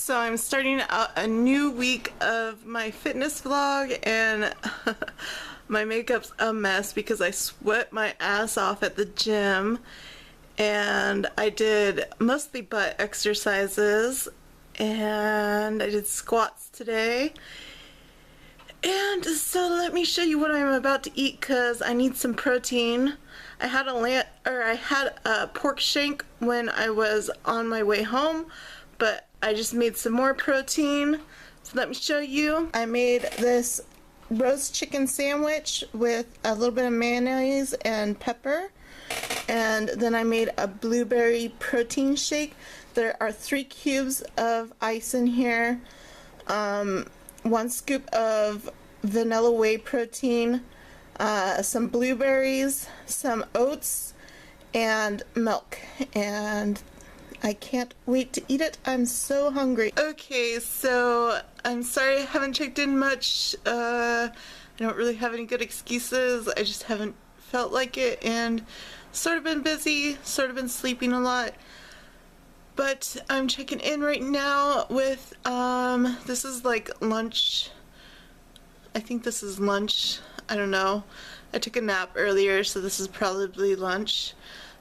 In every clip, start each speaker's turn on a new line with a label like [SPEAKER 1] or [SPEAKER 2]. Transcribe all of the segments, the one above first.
[SPEAKER 1] So I'm starting out a new week of my fitness vlog, and my makeup's a mess because I sweat my ass off at the gym, and I did mostly butt exercises, and I did squats today. And so let me show you what I'm about to eat because I need some protein. I had a pork shank when I was on my way home, but I just made some more protein. So let me show you. I made this roast chicken sandwich with a little bit of mayonnaise and pepper. And then I made a blueberry protein shake. There are 3 cubes of ice in here. 1 scoop of vanilla whey protein, some blueberries, some oats, and milk. And I can't wait to eat it. I'm so hungry. Okay, so I'm sorry I haven't checked in much. I don't really have any good excuses. I just haven't felt like it, and sort of been busy, sort of been sleeping a lot. But I'm checking in right now with, this is like lunch. I think this is lunch. I don't know. I took a nap earlier, so this is probably lunch.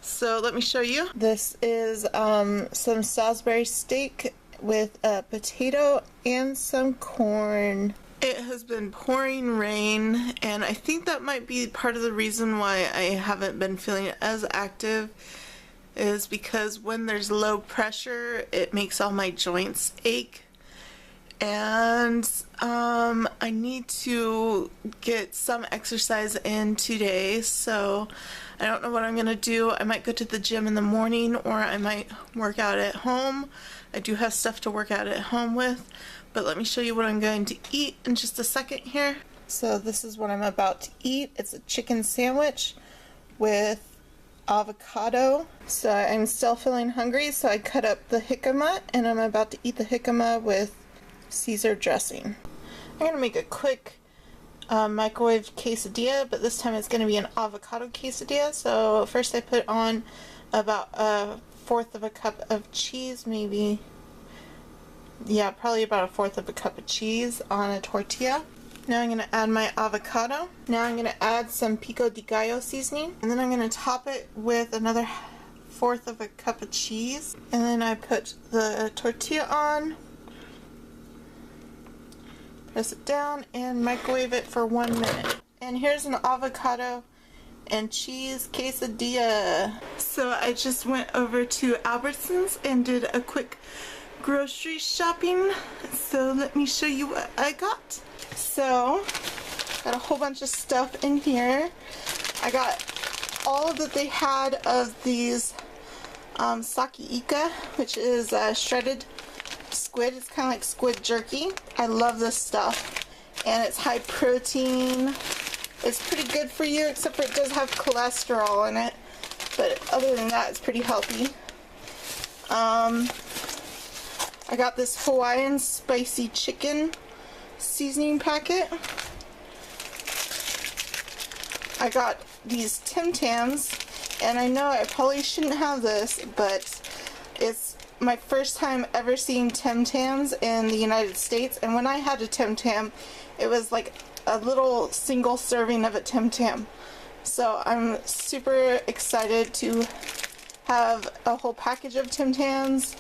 [SPEAKER 1] So let me show you. This is some Salisbury steak with a potato and some corn. It has been pouring rain, and I think that might be part of the reason why I haven't been feeling as active, is because when there's low pressure, it makes all my joints ache. And I need to get some exercise in today, so I don't know what I'm gonna do. I might go to the gym in the morning, or I might work out at home. I do have stuff to work out at home with, but let me show you what I'm going to eat in just a second here. So this is what I'm about to eat. It's a chicken sandwich with avocado. So I'm still feeling hungry, so I cut up the jicama, and I'm about to eat the jicama with Caesar dressing. I'm gonna make a quick microwave quesadilla, but this time it's gonna be an avocado quesadilla. So first I put on about 1/4 of a cup of cheese, maybe, yeah, probably about 1/4 of a cup of cheese on a tortilla. Now I'm gonna add my avocado. Now I'm gonna add some pico de gallo seasoning, and then I'm gonna top it with another 1/4 of a cup of cheese, and then I put the tortilla on. Press it down and microwave it for 1 minute. And here's an avocado and cheese quesadilla. So I just went over to Albertsons and did a quick grocery shopping. So let me show you what I got. So, got a whole bunch of stuff in here. I got all that they had of these sake, which is shredded squid. It's kind of like squid jerky. I love this stuff, and it's high protein. It's pretty good for you, except for it does have cholesterol in it, but other than that, it's pretty healthy. I got this Hawaiian spicy chicken seasoning packet. I got these Tim Tams, and I know I probably shouldn't have this, but it's my first time ever seeing Tim Tams in the United States, and when I had a Tim Tam, it was like a little single serving of a Tim Tam. So I'm super excited to have a whole package of Tim Tams,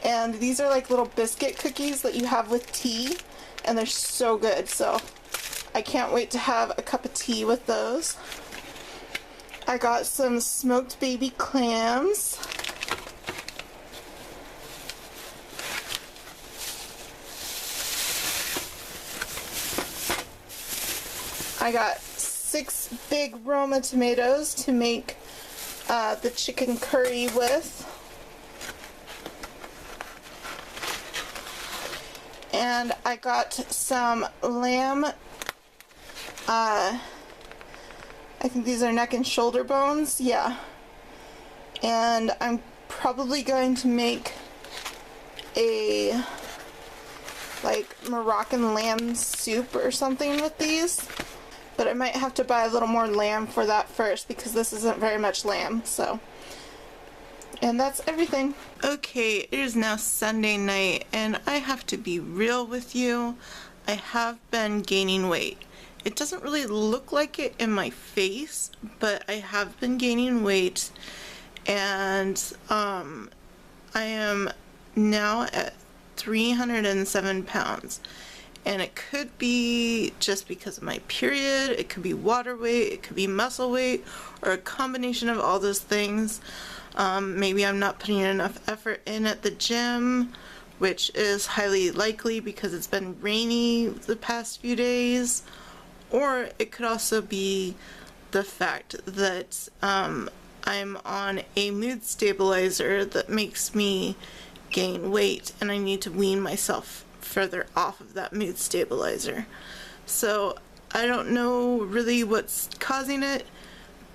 [SPEAKER 1] and these are like little biscuit cookies that you have with tea, and they're so good, so I can't wait to have a cup of tea with those. I got some smoked baby clams. I got 6 big Roma tomatoes to make the chicken curry with. And I got some lamb, I think these are neck and shoulder bones, yeah. And I'm probably going to make a like Moroccan lamb soup or something with these. But I might have to buy a little more lamb for that first, because this isn't very much lamb, so. And that's everything. Okay, it is now Sunday night, and I have to be real with you. I have been gaining weight. It doesn't really look like it in my face, but I have been gaining weight, and I am now at 307 pounds. And it could be just because of my period, it could be water weight, it could be muscle weight, or a combination of all those things. Maybe I'm not putting enough effort in at the gym, which is highly likely because it's been rainy the past few days. Or it could also be the fact that I'm on a mood stabilizer that makes me gain weight, and I need to wean myself further off of that mood stabilizer. So I don't know really what's causing it,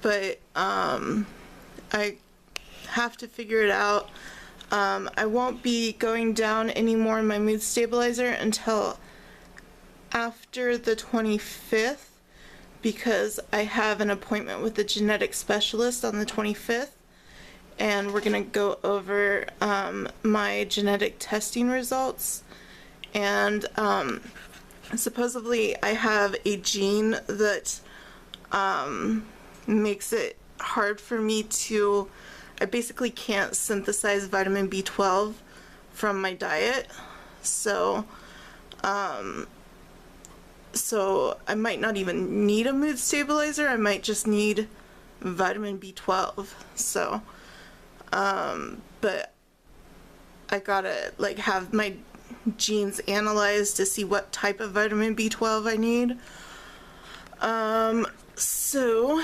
[SPEAKER 1] but I have to figure it out. I won't be going down anymore in my mood stabilizer until after the 25th, because I have an appointment with a genetic specialist on the 25th, and we're gonna go over my genetic testing results. And supposedly I have a gene that makes it hard for me to, I basically can't synthesize vitamin B12 from my diet, so I might not even need a mood stabilizer. I might just need vitamin B12. So but I gotta like have my genes analyzed to see what type of vitamin B12 I need. So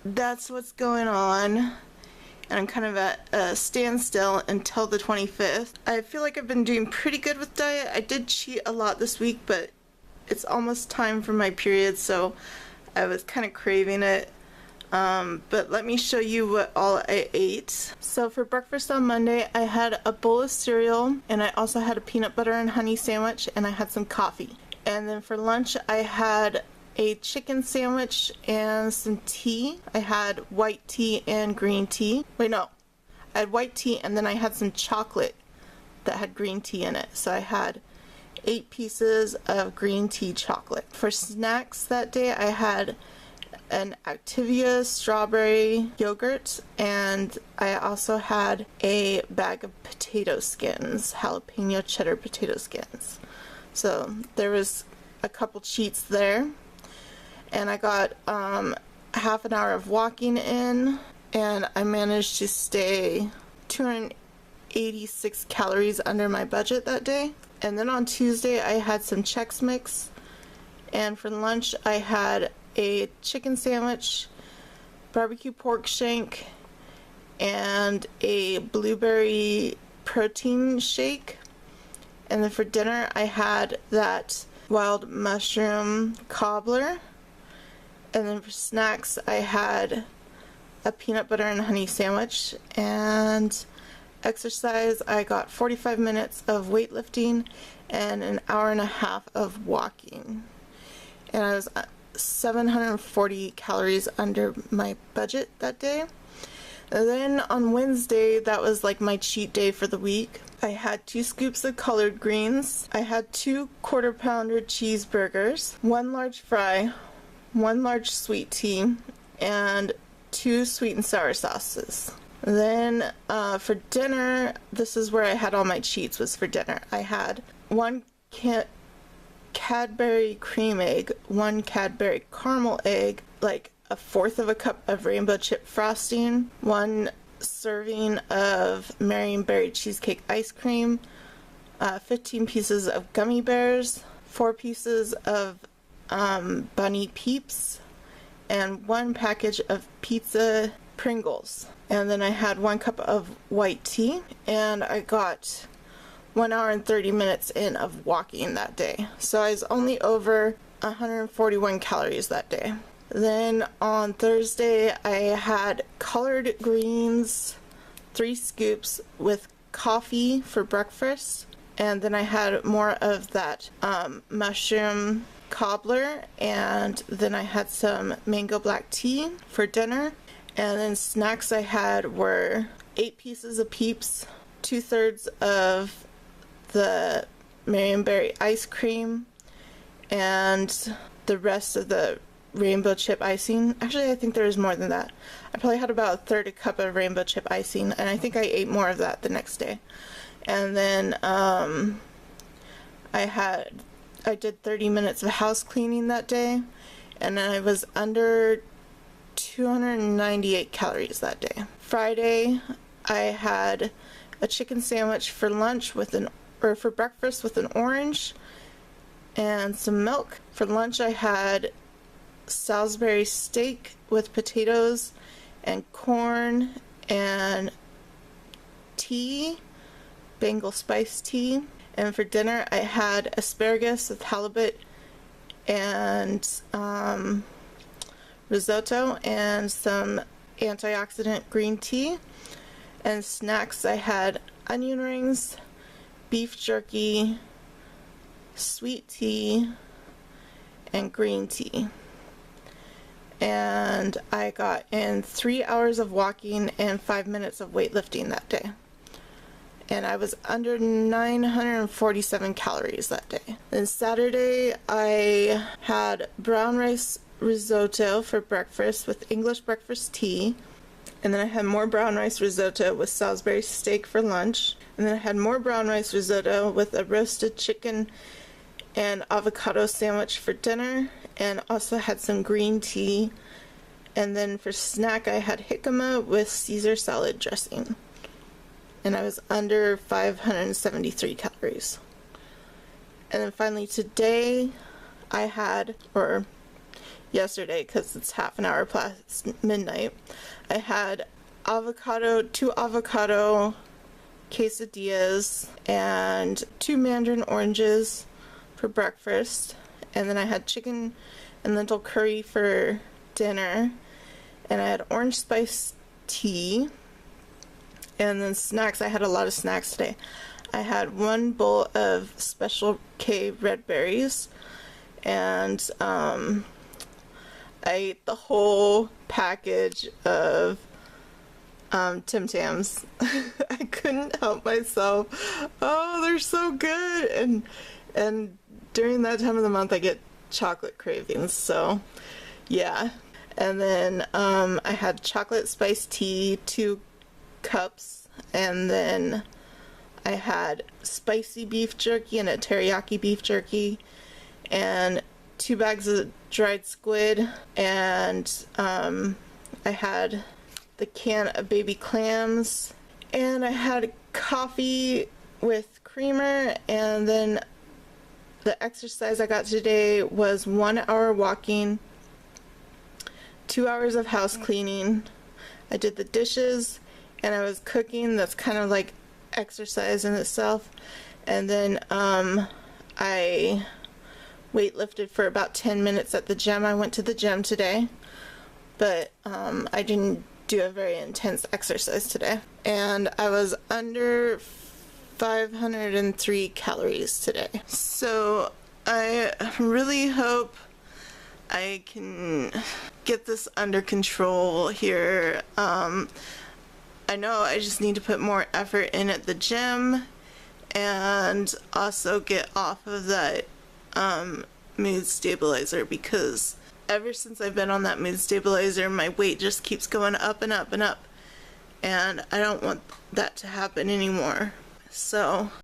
[SPEAKER 1] that's what's going on, and I'm kind of at a standstill until the 25th. I feel like I've been doing pretty good with diet. I did cheat a lot this week, but it's almost time for my period, so I was kind of craving it. But let me show you what all I ate. So for breakfast on Monday, I had a bowl of cereal, and I also had a peanut butter and honey sandwich, and I had some coffee. And then for lunch, I had a chicken sandwich and some tea. I had white tea and green tea. Wait, no. I had white tea, and then I had some chocolate that had green tea in it. So I had 8 pieces of green tea chocolate. For snacks that day, I had an Activia strawberry yogurt, and I also had a bag of potato skins, jalapeno cheddar potato skins. So there was a couple cheats there, and I got half an hour of walking in, and I managed to stay 286 calories under my budget that day. And then on Tuesday I had some Chex Mix, and for lunch I had a chicken sandwich, barbecue pork shank, and a blueberry protein shake. And then for dinner I had that wild mushroom cobbler. And then for snacks I had a peanut butter and honey sandwich. And exercise, I got 45 minutes of weightlifting and an hour and a half of walking. And I was 740 calories under my budget that day. And then on Wednesday, that was like my cheat day for the week. I had 2 scoops of collard greens. I had 2 quarter-pounder cheeseburgers, 1 large fry, 1 large sweet tea, and 2 sweet and sour sauces. Then for dinner, this is where I had all my cheats, was for dinner. I had 1 Cadbury cream egg, 1 Cadbury caramel egg, like a 1/4 of a cup of rainbow chip frosting, 1 serving of Marionberry cheesecake ice cream, 15 pieces of gummy bears, 4 pieces of Bunny Peeps, and 1 package of pizza Pringles. And then I had 1 cup of white tea, and I got 1 hour and 30 minutes in of walking that day. So I was only over 141 calories that day. Then on Thursday I had collard greens, 3 scoops with coffee for breakfast, and then I had more of that mushroom cobbler, and then I had some mango black tea for dinner. And then snacks I had were 8 pieces of Peeps, 2/3 of the Marionberry ice cream, and the rest of the rainbow chip icing. Actually, I think there was more than that. I probably had about a third a cup of rainbow chip icing, and I think I ate more of that the next day. And then I did 30 minutes of house cleaning that day, and I was under 298 calories that day. Friday, I had a chicken sandwich for lunch for breakfast with an orange and some milk. For lunch, I had Salisbury steak with potatoes and corn and tea, Bengal spice tea. And for dinner, I had asparagus with halibut and risotto and some antioxidant green tea. And snacks, I had onion rings, beef jerky, sweet tea, and green tea. And I got in 3 hours of walking and 5 minutes of weightlifting that day. And I was under 947 calories that day. Then Saturday, I had brown rice risotto for breakfast with English breakfast tea. And then I had more brown rice risotto with Salisbury steak for lunch. And then I had more brown rice risotto with a roasted chicken and avocado sandwich for dinner. And also had some green tea. And then for snack, I had jicama with Caesar salad dressing. And I was under 573 calories. And then finally today, or yesterday, because it's half an hour past midnight, I had two avocado quesadillas and 2 mandarin oranges for breakfast. And then I had chicken and lentil curry for dinner. And I had orange spice tea. And then snacks, I had a lot of snacks today. I had 1 bowl of Special K red berries, and I ate the whole package of Tim Tams. I couldn't help myself. Oh, they're so good. And during that time of the month, I get chocolate cravings, so yeah. And then I had chocolate spiced tea, 2 cups, and then I had spicy beef jerky and a teriyaki beef jerky, and 2 bags of dried squid, and I had the can of baby clams, and I had coffee with creamer. And then the exercise I got today was 1 hour walking, 2 hours of house cleaning. I did the dishes, and I was cooking. That's kind of like exercise in itself. And then I weightlifted for about 10 minutes at the gym. I went to the gym today, but I didn't do a very intense exercise today. And I was under 503 calories today. So I really hope I can get this under control here. I know I just need to put more effort in at the gym, and also get off of that mood stabilizer, because ever since I've been on that mood stabilizer, my weight just keeps going up and up and up, and I don't want that to happen anymore. So